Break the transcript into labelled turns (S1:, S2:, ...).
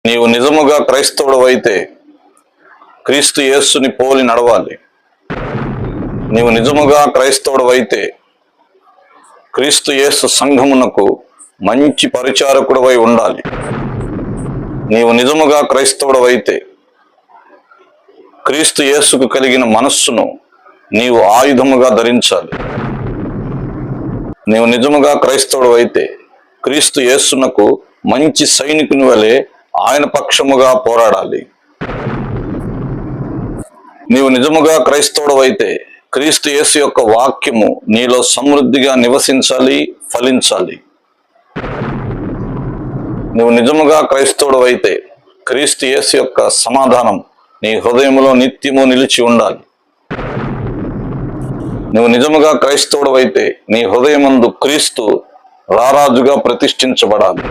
S1: నీవు నిజముగా క్రైస్తవుడు అయితే క్రీస్తు యేసుని పోలి నడవాలి. నీవు నిజముగా క్రైస్తవుడు అయితే క్రీస్తు యేసు సంఘమునకు మంచి పరిచారకుడవై ఉండాలి. నీవు నిజముగా క్రైస్తవుడు అయితే క్రీస్తు యేసుకు కలిగిన మనస్సును నీవు ఆయుధముగా ధరించాలి. నీవు నిజముగా క్రైస్తవుడు అయితే క్రీస్తు యేసునకు మంచి సైనికుని వలె ఆయన పక్షముగా పోరాడాలి. నీవు నిజముగా క్రైస్తవుడు అయితే క్రీస్తు యేసు యొక్క వాక్యము నీలో సమృద్ధిగా నివసించాలి, ఫలించాలి. నువ్వు నిజముగా క్రైస్తవుడు అయితే క్రీస్తు యేసు యొక్క సమాధానం నీ హృదయంలో నిత్యము నిలిచి ఉండాలి. నువ్వు నిజముగా క్రైస్తవుడు అయితే నీ హృదయమందు క్రీస్తు రారాజుగా ప్రతిష్ఠించబడాలి.